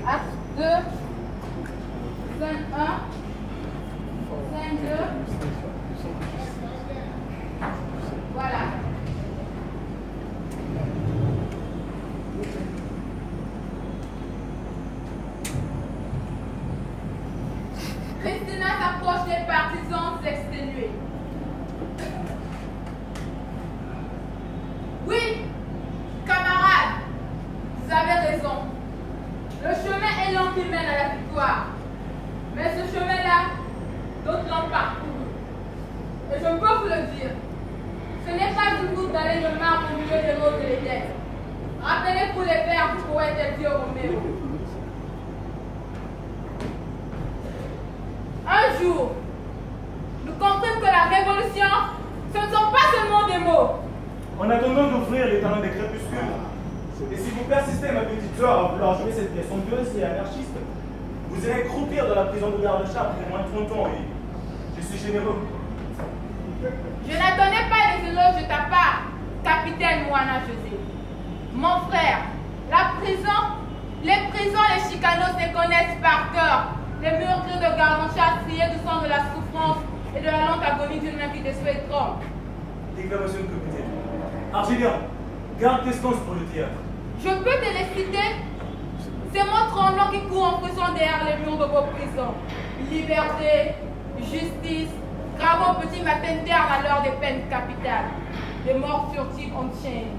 Acte 2, scène 1, scène 2. Voilà. Christina s'approche des partisans exténués. Oui, camarades, vous avez raison. Le chemin est long qui mène à la victoire. Mais ce chemin-là, d'autres l'ont parcouru. Et je peux vous le dire, ce n'est pas une route d'aller de marbre au milieu de l'eau de l'Éden. Rappelez-vous les vers du poète Elvio Romero. Un jour, nous comprîmes que la révolution, ce ne sont pas seulement des mots. En attendant d'ouvrir les talents des crépuscules, et si vous persistez, ma petite soeur, à vouloir jouer cette pièce somptueuse et anarchiste, vous irez croupir dans la prison de garde-chape pour moins de 30 ans et je suis généreux. Je n'attendais pas les éloges de ta part, capitaine Moana José. Mon frère, la prison, les prisons, les chicanos se connaissent par cœur. Les murs gris de garde-chape triés du sang de la souffrance et de la lente agonie d'une main qui te souhaite trompe. Déclamation de capitaine. Argélien, garde tes stances pour le théâtre. Je peux te les citer. Ces mots tremblants qui courent en frisson derrière les murs de vos prisons. Liberté, justice, grave au petit matin terre à l'heure des peines capitales. Des morts furtives en chaîne.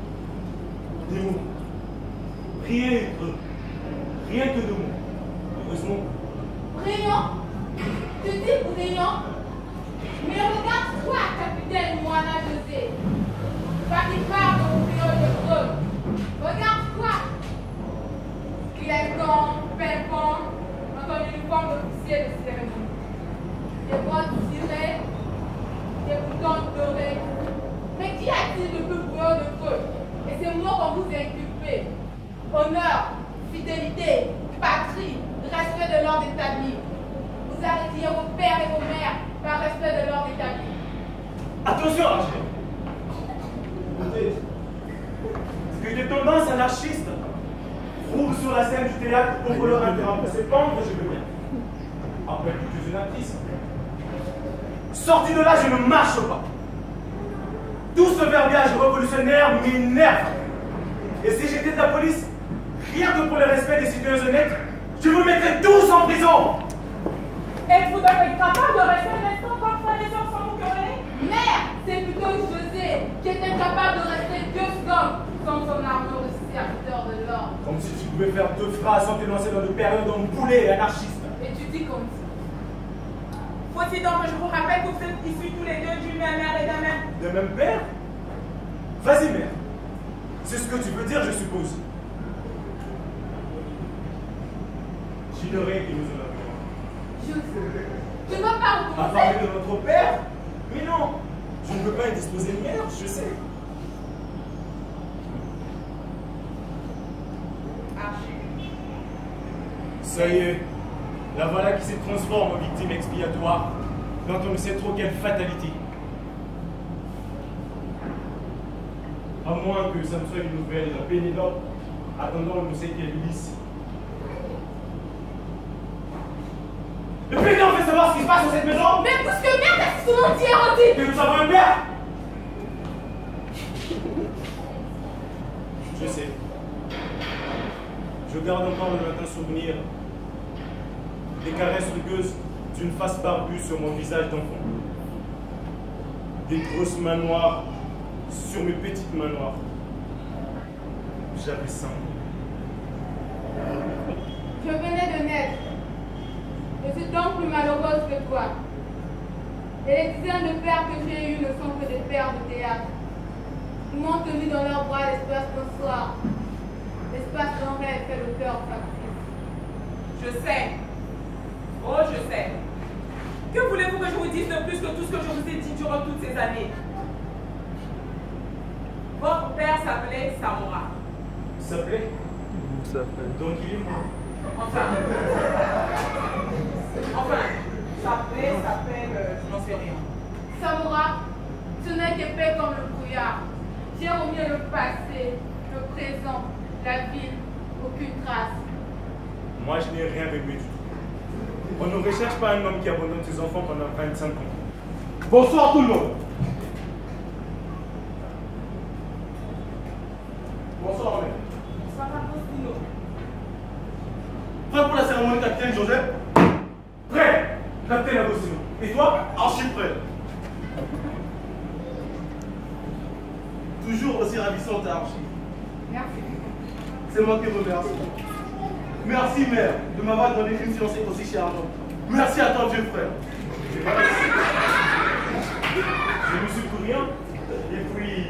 Des mots. Rien que de mots. Heureusement. Brillant? Tu dis brillant? Mais regarde-toi, capitaine Moana José. Toi qui parles de brillant de creux. Regarde-toi. Clégon, pimpon, dans ton uniforme d'officier de cérémonie. Des bottes tirées, des boutons dorés. Mais qu'y a-t-il de plus brillant de feu? Et ces mots qu'on vous inculpez. Honneur, fidélité, patrie, respect de l'ordre établi. Vous arrêtiez vos pères et vos mères par respect de l'ordre établi. Attention, Argel. Écoutez, ce que des tendances anarchistes roulent sur la scène du théâtre pour leur interrompre se pendre, je veux bien. Après tout, je suis une actrice. Sorti de là, je ne marche pas. Tout ce verbiage révolutionnaire m'énerve. Et si j'étais de la police, rien que pour le respect des citoyens honnêtes, je vous mettrais tous en prison. Êtes-vous donc incapable de rester un instant comme frère et sœurs sans vous quereller? Mère, c'est plutôt José qui est incapable de rester 2 secondes sans son armure de serviteur de l'ordre. Comme si tu pouvais faire 2 phrases sans te lancer dans de périodes emboulées et anarchistes. Et tu dis comme ça. Faut-il donc que je vous rappelle que vous êtes issus tous les deux d'une même mère et d'un même? De même père? Vas-y, mère. C'est ce que tu veux dire, je suppose. J'ignorais que nous en avions. Je ne veux pas À recommencer. parler de notre père? Mais non, je ne veux pas indisposer de mère, je sais. Ça y est, la voilà qui se transforme en victime expiatoire quand on ne sait trop quelle fatalité. À moins que ça ne soit une nouvelle Pénélope attendant on ne sait quelle Ulysse. Le président veut savoir ce qui se passe dans cette maison. Mais puisque merde, c'est souvent dit érotite. Que nous avons un père. Je sais. Je garde encore le lointain souvenir des caresses rugueuses d'une face barbue sur mon visage d'enfant. Des grosses mains noires sur mes petites mains noires. J'avais 5 ans. Je venais de naître. Je suis donc plus malheureuse que toi. Et les dizaines de pères que j'ai eus ne sont que des pères de théâtre. Ils m'ont tenu dans leurs bras l'espace d'un soir. L'espace d'un rêve fait le cœur factice. Je sais. Oh, je sais. Que voulez-vous que je vous dise de plus que tout ce que je vous ai dit durant toutes ces années? Votre père s'appelait Samora. S'appelait? Donc il est mort. Enfin, s'appelle, je n'en sais rien. Samora, ce n'est qu'épais comme le brouillard. J'ai remis le passé, le présent, la ville, aucune trace. Moi, je n'ai rien réglé du tout. On ne recherche pas un homme qui abandonne ses enfants pendant 25 ans. Bonsoir tout le monde. Bonsoir, mec. Ça va, Agostino. Prêt pour la cérémonie, capitaine Joseph? Prêt, capitaine Agostino. Et toi? Archi prêt. Toujours aussi ravissante, Archi. Merci. C'est moi qui vous remercie. Merci, mère, de m'avoir donné une fiancée aussi charmante. Merci à ton Dieu, frère. Je ne suis pour rien. Et puis,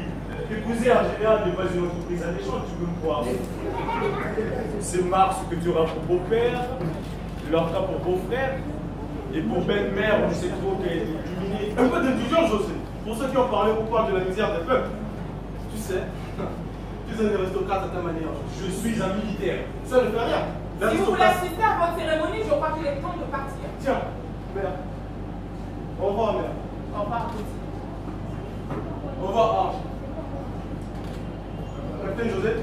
épouser en général n'est pas une entreprise alléchante, tu peux me croire. C'est Mars que tu auras pour beau-père, tu l'auras pour beau-frère, et pour belle-mère, on ne sait trop qu'elle est illuminée. Un peu d'indulgence, José. Pour ceux qui ont parlé au point de la misère des peuples. Tu sais, tu es un aristocrate à ta manière. Je suis un militaire. Ça ne fait rien. Si vous voulez assister à votre cérémonie, je crois qu'il est temps de partir. Tiens, mère. Au revoir, mère. Au revoir, petit. Au revoir, Arche. Capitaine Joseph.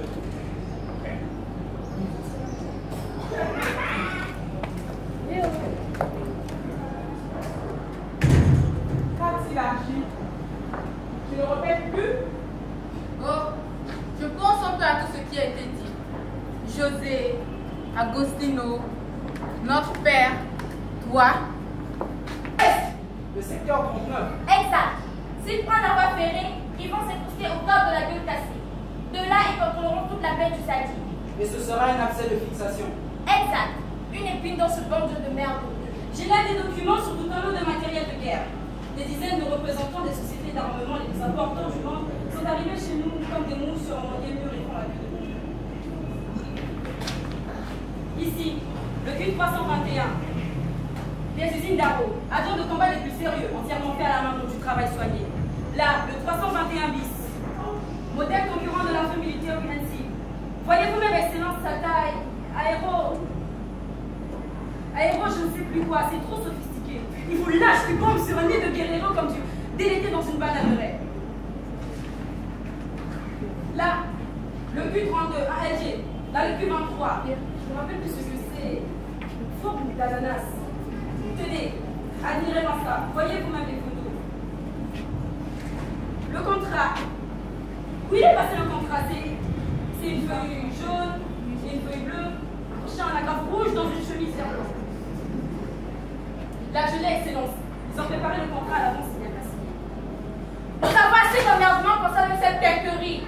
Qu'a-t-il agi? Je ne répète plus. Oh, je pense un peu à tout ce qui a été dit. José, Agostino, notre père, toi. Le secteur 39. Exact. S'ils prennent la voie ferrée, ils vont s'épousser au corps de la gueule cassée. De là, ils contrôleront toute la baie du Sadi. Et ce sera un accès de fixation. Exact. Une épine dans ce bandeau de merde. J'ai là des documents sur tout un lot de matériel de guerre. Des dizaines de représentants des sociétés d'armement les plus importants du monde sont arrivés chez nous comme des mouches sur un moyen mur et font la queue de boue. Ici, le Q321. Des usines d'Arrow, avions de combat les plus sérieux, entièrement faits à la main pour du travail soigné. Là, le 321 bis, modèle concurrent de l'armée militaire invincible. Voyez-vous même excellence sa taille, aéro, je ne sais plus quoi, c'est trop sophistiqué. Il vous lâche des bombes sur un nid de guerrero comme du délété dans une bananeraie. Là, le Q32 à Alger, là le Q23, je ne me rappelle plus ce que c'est. Forme d'ananas. Tenez, admirez-moi ça. Voyez vous-même les photos. Le contrat. Où il est passé le contrat? C'est une feuille jaune, une feuille bleue, un chien en agrafe rouge dans une chemise verte. Là, je l'ai, Excellence. Ils ont préparé le contrat à l'avance, il n'y a pas signé. Nous avons assez d'emmerdement pour ça de cette têterie.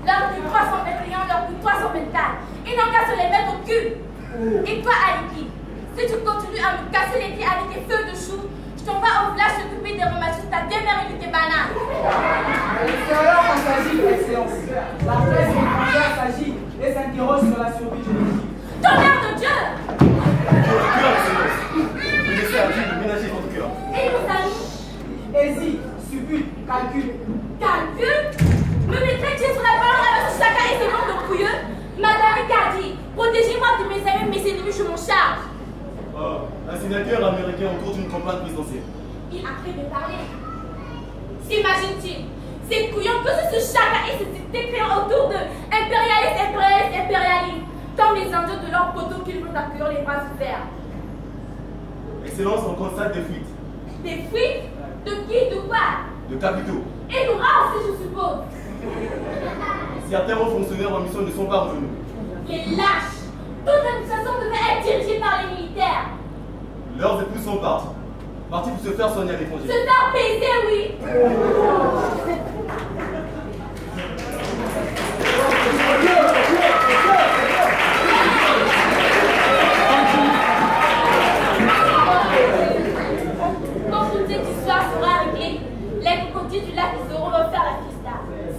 L'heure du 321, l'heure du 324. Ils n'ont qu'à se les mettre au cul. Et toi, Aliki, si tu continues à me casser les pieds avec tes feuilles de chou, je t'envoie au village s'occuper des rhumatismes, ta démérite et tes bananes. L'extérieur s'agit, Excellence. La presse étrangère s'agit et s'interroge sur la survie de l'équipe. Tonnerre de Dieu! Votre cœur, Excellence. Vous laissez à Dieu de ménager votre cœur. Et nos amis? Hésite, suppute, calcule. Calcul? Me mettrais-tu sur la balance avec ce chacun et ses noms de couilleux? Madame Kadi, protégez-moi de mes amis, mes ennemis, je m'en charge. Oh, un sénateur américain au cours d'une campagne présidentielle. Il a pris de parler. S'imagine-t-il, ces couillons que ce chacun et ces idées créant autour de impérialistes, comme les Indiens de leur poteau qu'ils vont accueillir les bras ouverts. Excellence, on constate des fuites. Des fuites? De qui? De quoi? De capitaux. Et nous aussi, je suppose. Certains hauts fonctionnaires en mission ne sont pas revenus. Les lâches! Toute l'administration devait être dirigée par les militaires. Leurs épouses sont partis. Partis pour se faire soigner à Se l'étranger. faire baiser, oui. Quand toute cette histoire sera réglée, les crocodiles du lac seront refaire la fiesta.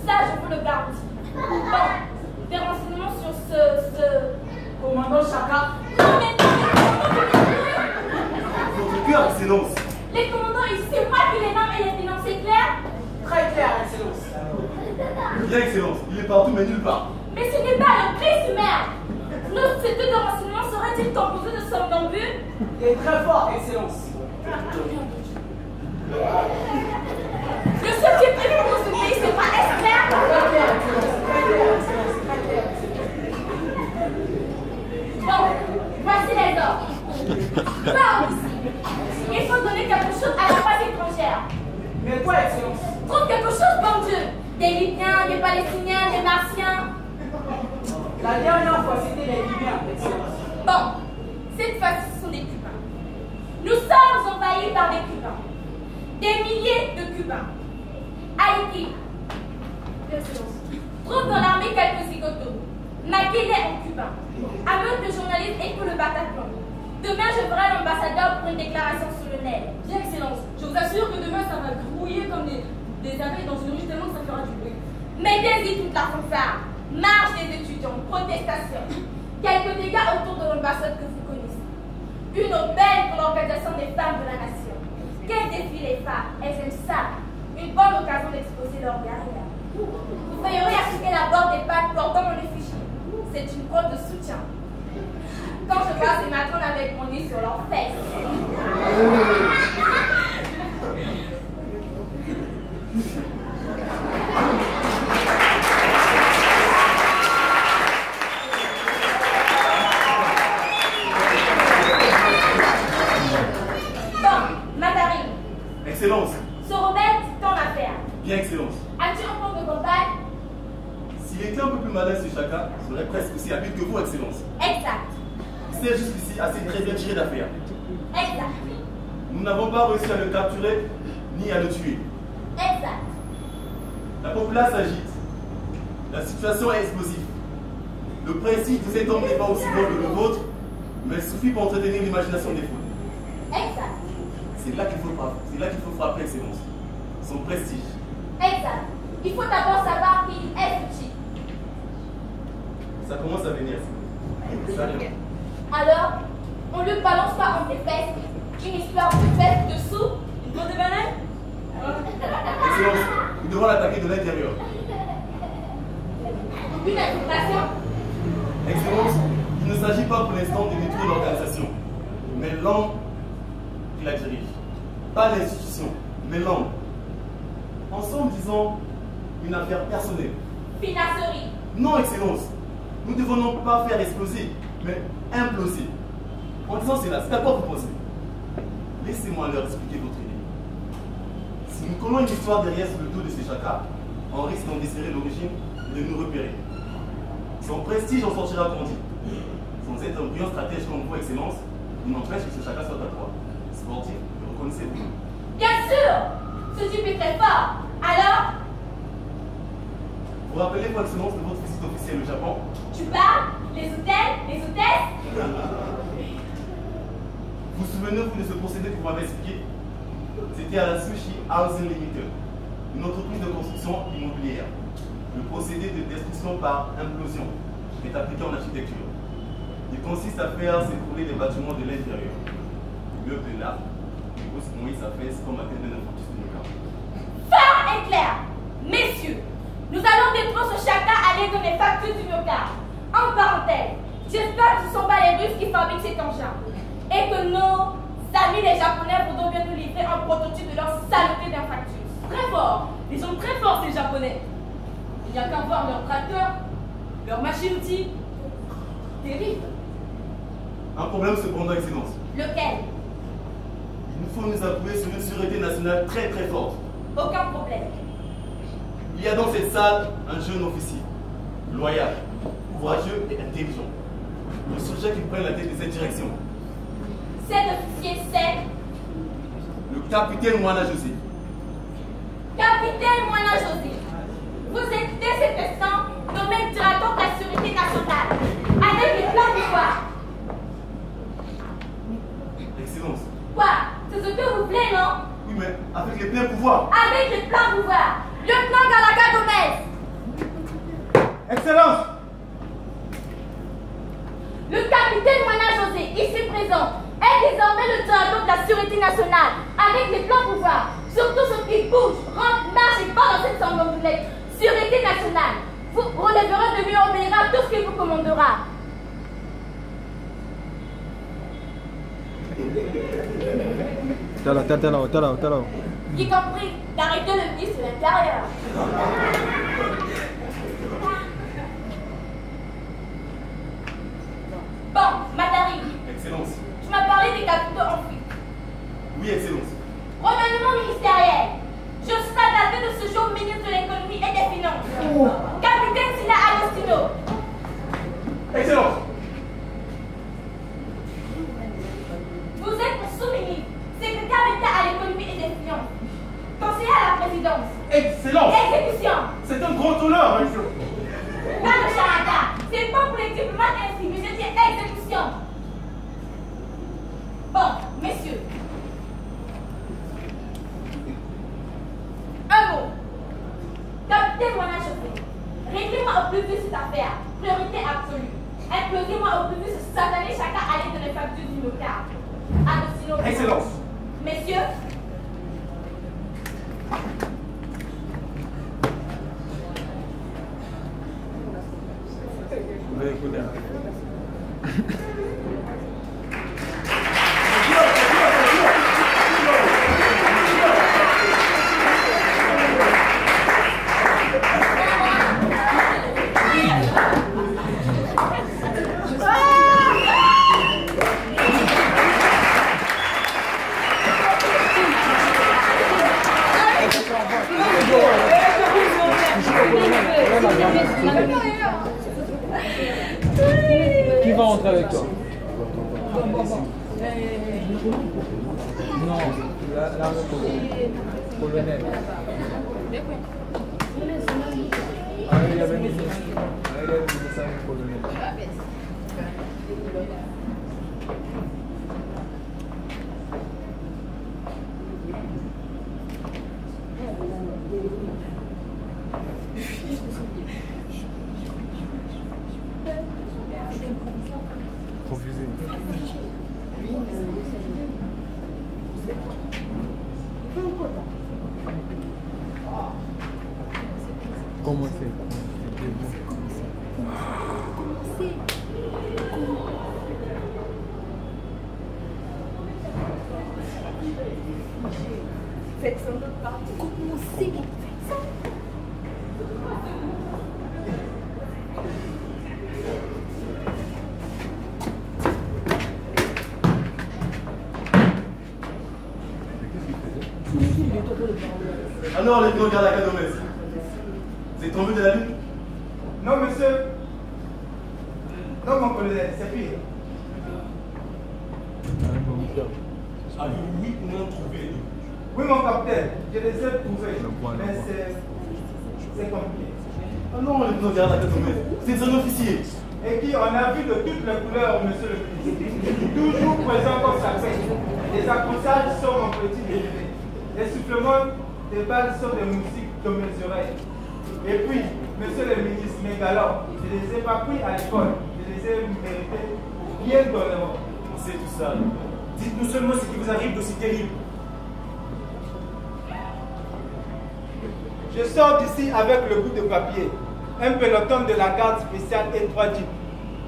Ça, je vous le garantis. Bon, des renseignements sur ce... Commandant Chaka. Non, mais Votre cœur, Excellence. les commandants ici, c'est moi qui les nomme et les dénonce, c'est clair? Très clair, Excellence. Bien, Excellence. Il est partout, mais nulle part. Mais ce n'est pas le Christ, merde! Nos CT de renseignement serait-il composé de somnambules? Il est très fort, Excellence. Le seul qui est prévu pour ce pays, c'est pas Esther? Très clair, Excellence. Très clair, Excellence. des Palestiniens, des Martiens. La dernière fois, c'était les Libyens, Excellence. Bon, cette fois-ci, ce sont des Cubains. Nous sommes envahis par des Cubains. Des milliers de Cubains. Haïti, trouve dans l'armée quelques zigotos. Maquillés en cubain. Avec le journaliste et tout le Bataclan. Demain, je ferai l'ambassadeur pour une déclaration solennelle. Bien, Excellence. Je vous assure que demain, ça va grouiller comme des abeilles dans une ruche tellement que ça fera du bruit. Mettez-y toute la fanfare. Marche des étudiants, protestation. Quelques dégâts autour de l'ambassade que vous connaissez. Une aubaine pour l'organisation des femmes de la nation. Qu'elles défient les femmes, elles aiment ça. Une bonne occasion d'exposer leur carrière. Vous veillerez à ce qu'elle aborde des pattes portant mon effigie. C'est une preuve de soutien. Quand je vois ces matrons avec mon nez sur leurs fesses. Bon, Matarine. Excellence. Se remettre, ton affaire. Bien, Excellence. As-tu un plan de campagne? S'il était un peu plus malin, ce chacun serait presque aussi habile que vous, Excellence. Exact. C'est jusqu'ici assez très bien tiré d'affaire. Exact. Nous n'avons pas réussi à le capturer ni à le tuer. Exact. La populace s'agite. La situation est explosive. Le principe de cet homme n'est pas aussi bon que le vôtre, mais il suffit pour entretenir l'imagination des foules. Exact. C'est là qu'il faut frapper, Excellence. Son prestige. Exact. Il faut d'abord savoir qui est ce type. Ça commence à venir. Ça vient. Alors, on ne lui balance pas entre les fesses une histoire de fesses dessous, une peau de banane. Excellence, nous devons l'attaquer de l'intérieur. Une infiltration. Excellence, il ne s'agit pas pour l'instant de détruire l'organisation, mais l'homme qui la dirige. Pas l'institution, mais l'homme. Ensemble, disons, une affaire personnelle. Finasserie. Non, Excellence, nous devons non pas faire exploser, mais imploser. En disant cela, c'est à quoi vous pensez? Laissez-moi leur expliquer votre idée. Si nous collons une histoire derrière sur le dos de ces chakras, on risque d'en desserrer l'origine et de nous repérer. Son prestige en sortira grandi. Sans être un brillant stratège comme vous, Excellence, il n'empêche que ce chakra soit à toi. Sportif, le reconnaissez-vous? Bien sûr. Ce type est très fort. Alors, vous vous rappelez, votre Excellence, de votre visite officielle au Japon? tu parles? Les hôtels? Les hôtesses? Vous souvenez-vous de ce procédé que vous m'avez expliqué? C'était à la Sushi Housing Limited, une entreprise de construction immobilière. Le procédé de destruction par implosion est appliqué en architecture. Il consiste à faire s'écrouler des bâtiments de l'intérieur. L'immeuble de là, il pose mouiller sa fesse comme à tête d'un infarctus de Noka. Fort et clair. Messieurs, nous allons détruire ce chakra à l'aide de mes factures du myocarde. En parenthèse, j'espère que ce ne sont pas les Russes qui fabriquent cet engin. Et que nos amis les Japonais voudront bien nous livrer un prototype de leur saleté d'infarctus. Très fort. Ils sont très forts, ces Japonais. Il n'y a qu'à voir leurs tracteurs, leurs machines-outils. Terrible. Un problème cependant, Excellence. Lequel? Il nous faut nous appuyer sur une sûreté nationale très très forte. Aucun problème. Il y a dans cette salle un jeune officier, loyal, courageux et intelligent. Le sujet qui prend la tête de cette direction. Cet officier, c'est Le capitaine Moana José. Capitaine Moana José. Vous êtes dès cet instant nommé directeur de la sécurité nationale, avec les pleins pouvoirs. Excellence. Quoi? C'est ce que vous voulez, non? Oui, mais avec les pleins pouvoirs. Avec les pleins pouvoirs. Lieutenant Galaga Gomez. Excellence! Le capitaine Moana José, ici présent, est désormais le directeur de la sécurité nationale, avec les pleins pouvoirs. Surtout ceux qui bougent, rentrent, marchent et parlent dans cette somnambulette. Sécurité nationale. Vous relèverez de lui et obéira à tout ce qu'il vous commandera. T'es là. Y compris d'arrêter le vice de l'intérieur. Bon, Madari, Excellence. tu m'as parlé des capitaux en fuite. Oui, Excellence. Remaniement ministériel. Je serai à la tête de ce jour ministre de l'économie et des finances. Capitaine Sina Agostino. Excellence. Vous êtes mon sous-ministre, secrétaire d'État à l'économie et des finances, conseiller à la présidence. Excellence. Exécution. C'est un grand honneur, monsieur. Pas de charata. C'est pas pour les diplomates ainsi, mais je dis exécution. Bon, messieurs. Un mot. Capitaine Moana Chauffé, réglez-moi au plus vite cette affaire. Priorité absolue. Implosez-moi au plus vite ce satané chacun à l'aide de les factures du notaire. Agostino. Excellence. Messieurs. Qui va entrer avec toi? Non, là, colonel. Ah, il y avait une colonel. Confusé. Comment c'est? Faites ça de partout. Commencez. Faites ça. Alors, les grands gardes à Cadomès, vous êtes tombé de la lune? Non, monsieur. Non, mon colonel, c'est pire. Avez-vous oui ou non trouvé les deux? Oui, mon capitaine, je les ai trouvés, mais c'est compliqué. Ah non, les grands gardes à Cadomès, c'est un officier. Et qui, on a vu de toutes les couleurs, monsieur le ministre. Toujours présent comme ça fait. Les accrochages sont mon petit déjeuner. Les soufflements des balles sont des musiques de mes oreilles. Et puis, monsieur le ministre, mes galants, je ne les ai pas pris à l'école. Je les ai mérités bien dorénavant. C'est tout ça. Dites-nous seulement ce qui vous arrive d'aussi terrible. Je sors d'ici avec le bout de papier, un peloton de la garde spéciale et 3 jeeps.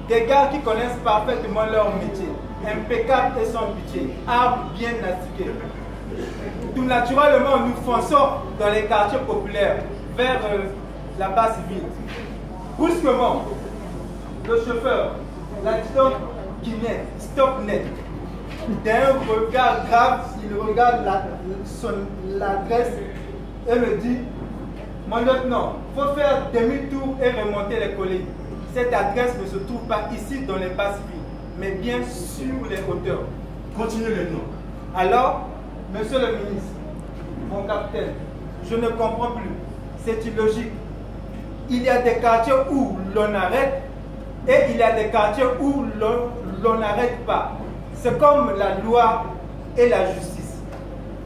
Des gars qui connaissent parfaitement leur métier, impeccables et sans pitié, armes bien astiquées. Tout naturellement, nous fonçons dans les quartiers populaires, vers la base ville. Brusquement, le chauffeur, l'adjudant guinéen, stop net. D'un regard grave, il regarde l'adresse et me dit: mon lieutenant, il faut faire demi-tour et remonter les collines. Cette adresse ne se trouve pas ici dans les basses villes, mais bien sur les hauteurs. Continuez, lieutenant. Alors, monsieur le ministre, mon capitaine, je ne comprends plus. C'est illogique. Il y a des quartiers où l'on arrête et il y a des quartiers où l'on n'arrête pas. C'est comme la loi et la justice.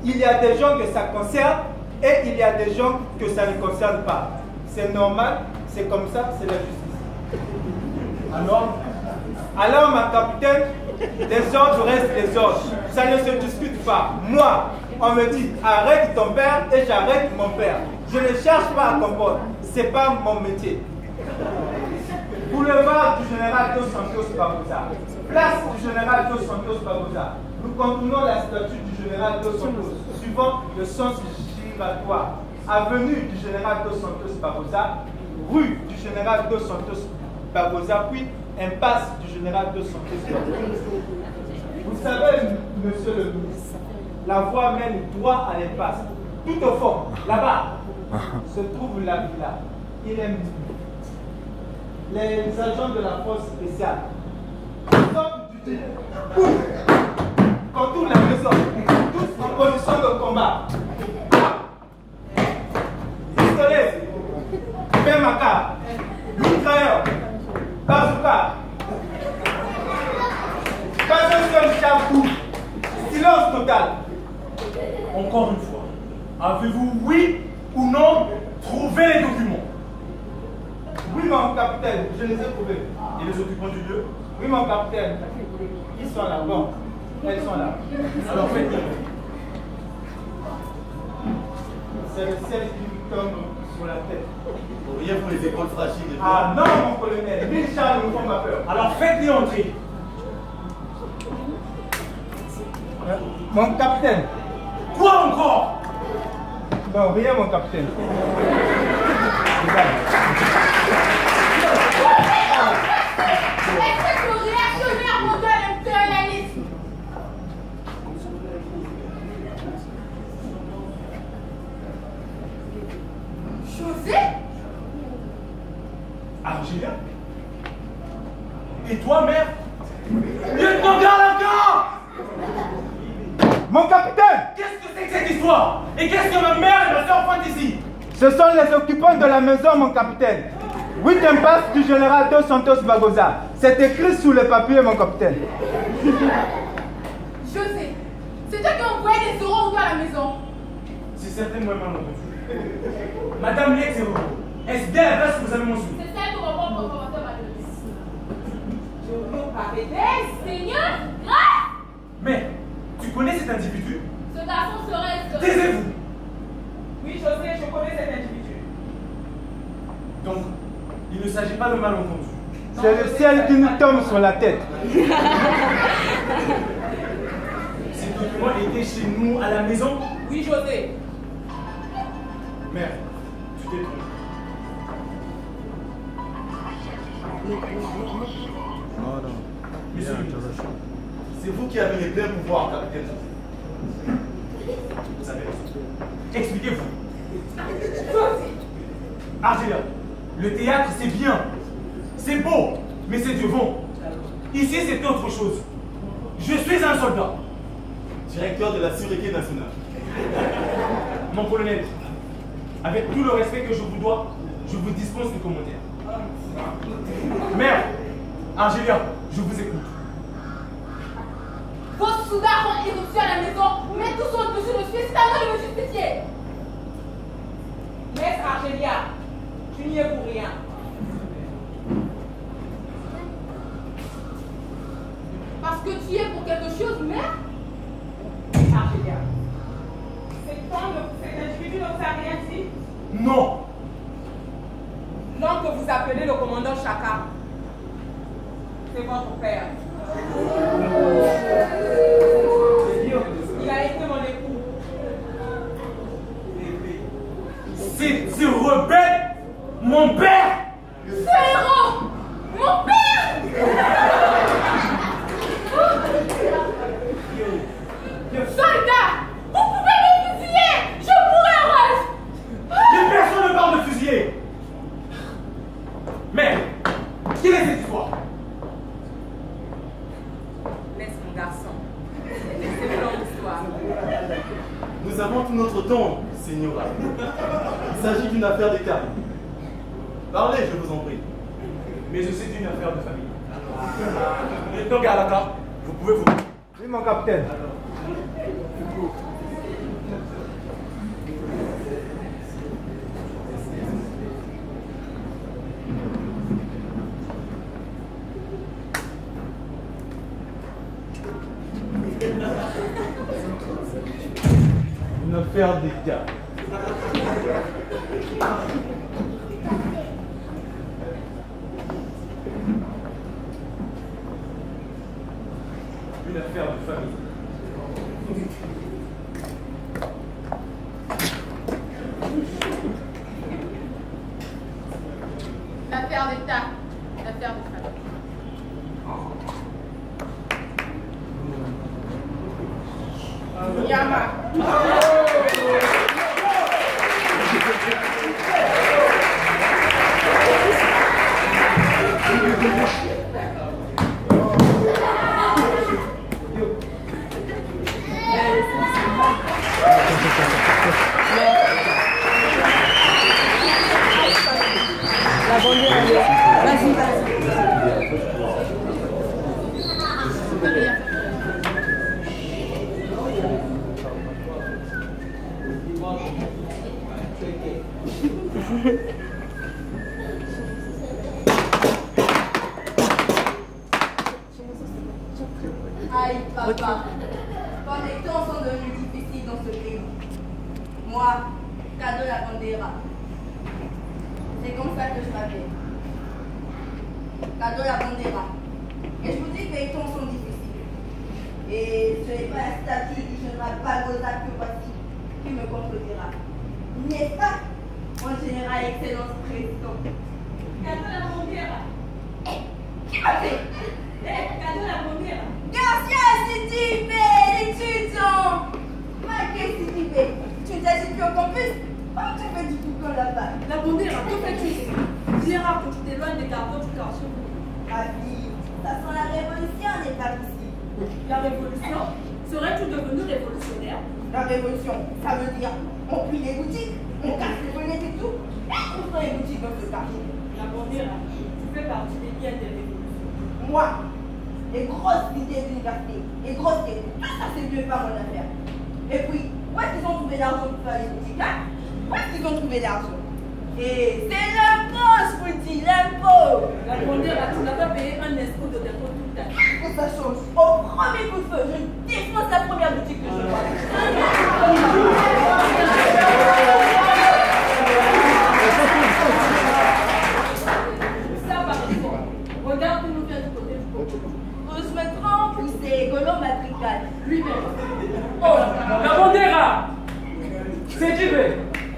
Il y a des gens que ça concerne et il y a des gens que ça ne concerne pas. C'est normal, c'est comme ça, c'est la justice. Alors, ma capitaine, les ordres restent les ordres. Ça ne se discute pas. Moi, on me dit arrête ton père et j'arrête mon père. Je ne cherche pas à comprendre. Ce n'est pas mon métier. Boulevard du général Dos Santos Barbosa. Place du général Dos Santos Barbosa. Nous contournons la statue du général Dos Santos, suivant le sens giratoire. Avenue du général Dos Santos Barbosa, rue du général Dos Santos Barbosa, puis impasse du général Dos Santos Barbosa. Vous savez, monsieur le ministre, la voie mène droit à l'impasse. Tout au fond, là-bas, se trouve la villa. il aime les agents de la force spéciale sortent du type, contournent la maison, tous en position de combat. Pistolet, pain macabre, mitrailleur, bazooka. Pas un seul chat-coup. Silence total. Encore une fois, avez-vous, oui ou non, trouvé les documents? Oui, mon capitaine, je les ai trouvés. Et les occupants du lieu? Oui, mon capitaine, ils sont là. Bon, elles sont là. Alors faites-le. C'est le ciel qui nous tombe sur la tête. Rien pour les épaules fragiles. Ah non, mon colonel, 1000 chars nous font ma peur. Alors faites-les entrer. Mon capitaine. Quoi encore? Non, rien, mon capitaine. Est-ce que vous réactionnez à mon impérialisme? José? Argélia? Et toi, mère? Lieutenant Garlacan! Mon capitaine! Qu'est-ce que c'est que cette histoire? Et qu'est-ce que ma mère et ma soeur font ici? Ce sont les occupants de la maison, mon capitaine. 8 impasses du général Dos Santos Bagoza. C'est écrit sous le papier, mon capitaine. José, c'est toi qui as envoyé des euros à la maison. C'est certainement mal entendu. Madame Lex est-ce bien la place que vous avez mentionné? C'est celle que mon propre informateur m'a donnée. Je veux parler Seigneur, grâce! Mais, tu connais cet individu? Ce garçon serait... Taisez-vous! Oui, José, je connais cet individu. Donc, il ne s'agit pas de malentendu. C'est le ciel qui nous tombe sur la tête. Ces documents étaient chez nous à la maison? Oui, José. Mère, tu t'es trompé. Non, non. Monsieur, C'est vous qui avez les pleins pouvoirs, capitaine. vous avez raison. Expliquez-vous. Argélia, le théâtre c'est bien, c'est beau, mais c'est du vent. Ici c'est autre chose. Je suis un soldat. Directeur de la sécurité nationale. Mon colonel, avec tout le respect que je vous dois, je vous dispense de commentaires. Mère, Argélia, je vous écoute. Vos soldats font irruption à la maison, mais tous sont au-dessus de suite, c'est à moi de me justifier. Maître Argélia, tu n'y es pour rien. Parce que tu es pour quelque chose, mère? Argélia, cet individu ne vous a rien dit? Non. L'homme que vous appelez le commandant Chaka, c'est votre père. Il a été mon époux. C'est rebelle, mon père. Ce héros! Mon père! Soldat! Vous pouvez me fusiller! Je mourrai heureuse! Mais personne ne parle de fusiller. Mais, quelle est cette histoire? Laisse mon garçon. C'est une longue histoire. Nous avons tout notre temps, Señora. Il s'agit d'une affaire d'État. Parlez, je vous en prie. Mais c'est une affaire de famille. Lieutenant Garlacan, vous pouvez vous... Oui, mon capitaine. Une affaire d'État. Une affaire de famille. L'affaire d'État, l'affaire de famille. Yama. Vas-y, vas-y. Aïe, papa. Quand les temps sont devenus difficiles dans ce pays, moi, cadeau la bandera. C'est comme ça que je m'appelle. Cadeau la bandera. Et je vous dis que les temps sont difficiles. Et ce n'est pas un statut du général Pagosa que voici qui me contredira. N'est-ce pas, mon général Excellence Président? Cadeau la bandera. Qui m'a fait? Cadeau la bandera. Garcia Sidibé, l'étudiant! Marqué Sidibé, tu ne t'agis plus au campus? Comment tu fais du boucan là-bas? La bandera, que fais-tu ici? Il est rare que tu t'éloignes des gardes du quartier. Ma fille, ça sent la révolution n'est pas ici. La révolution? Serais-tu devenu révolutionnaire? La révolution, ça veut dire on pille les boutiques, on casse les fenêtres et tout, et on fait les boutiques dans ce quartier. La bandera, tu fais partie des biens des révolutions. Moi, les grosses idées d'université, les grosses idées, tout ça c'est mieux pas mon affaire. Et puis, où est-ce qu'ils ont trouvé l'argent pour faire les boutiques là? Où est-ce qu'ils ont trouvé l'argent? Et c'est l'impôt, je vous le dis, l'impôt! La bandera, tu n'as pas payé un escroc de dépôt toute ta vie. Que ça change. Au premier coup de feu, je défonce la première boutique que je vois. Ça par exemple, regarde où nous vient du côté du Congo. Je me trompe ou c'est Golo Matrical Lui-même. Oh, la bandera! C'est Djibé!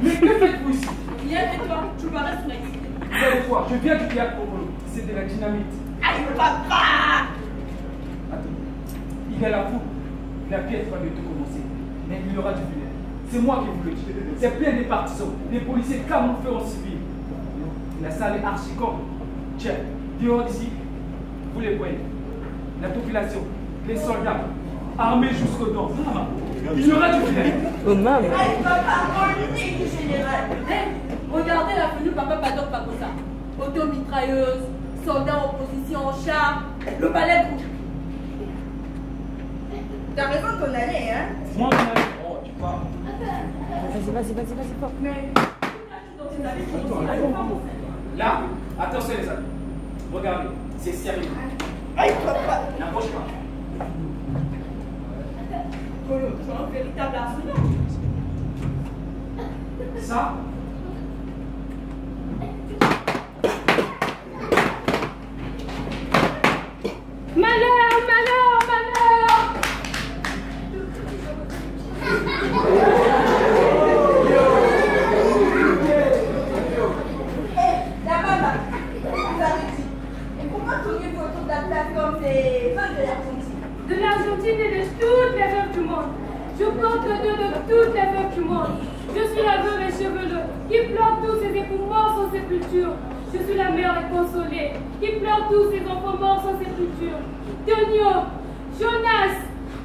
Mais que faites-vous ici? Rien et toi, tu parais sur l'excité. Vous allez voir, je viens du théâtre Polo. C'est de la dynamite. Aïe, papa! Attends. Il y a la foule. La pièce va bientôt commencer. Mais il y aura du filet. C'est moi qui vous le dis. C'est plein de partisans. Les policiers camouflés en civil. La salle est archi-corne. Tiens, dehors d'ici, vous les voyez. La population, les soldats, armés jusqu'aux dents. Il y aura du filet. Oh, maman. Aïe, papa, on dit du général. Regardez la venue Papa Padok Pakosa. Automitrailleuse, soldats en position, char, le palais groupe. T'as raison qu'on allait, hein? Moi, je oh, tu parles. Vas-y, fort. Là, attention les amis. Regardez, c'est sérieux. Aïe, papa! N'approche pas. Golo, tu es un véritable arsenal. Ça, Malheur, malheur, malheur! La maman, vous avez dit. Et pourquoi tournez-vous autour de la plateforme des feux de l'Argentine? De l'Argentine et de toutes les veuves du monde. Je porte le deuil de toutes les veuves du monde. Je suis la veuve et cheveleux qui pleure tous ses époux morts sans sépulture. Je suis la mère inconsolée qui pleure tous ses enfants morts sans sépulture. Tonio, Jonas,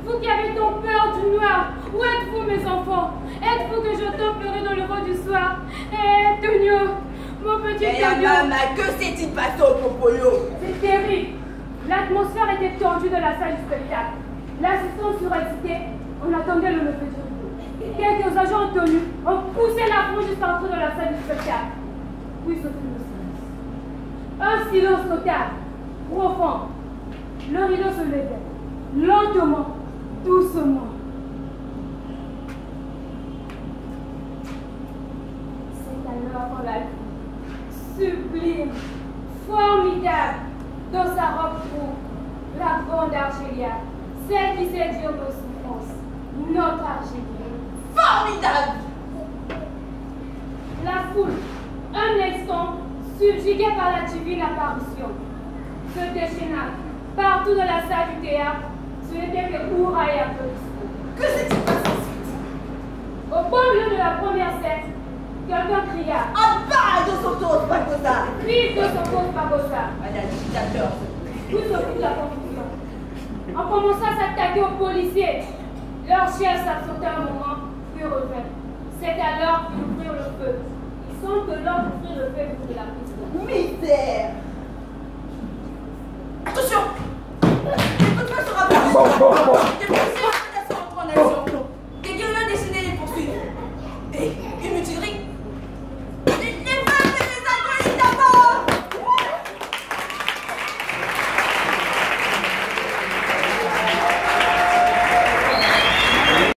vous qui avez tant peur du noir, où êtes-vous mes enfants? Êtes-vous que j'entends pleurer dans le vent du soir? Tonio, mon petit Et la Tonio. maman, que s'est-il passé au Popolo? C'est terrible. L'atmosphère était tendue dans la salle du spectacle. L'assistant surexcité, on attendait le lever du rideau. Quelques agents en tenue ont poussé la foule jusqu'à entrer dans la salle du spectacle. Puis ce fut le silence. Un silence total, profond. Le rideau se levait, lentement, doucement. C'est alors qu'on l'a vu, sublime, formidable, dans sa robe pourpre, la grande Argélia, celle qui s'est dure nos souffrances, notre Argélia. Formidable! La foule, un instant, subjuguée par la divine apparition, se déchaîna partout dans la salle du théâtre. Ce n'était que hurrah et applaudissements. Que s'est-il passé ensuite? Au beau milieu de la première scène, quelqu'un cria En bas de son tour, Pagosa! Vive de son cause Pagosa! Madame le dictateur. Tout se fout de la confusion. En commençant à s'attaquer aux policiers, leur chef s'absentait un moment, puis revint. C'est alors qu'ils ouvrirent le feu. Ils semble que l'ordre d'ouvrir le feu pour de la prison. Misère! Attention! Le coup de feu sera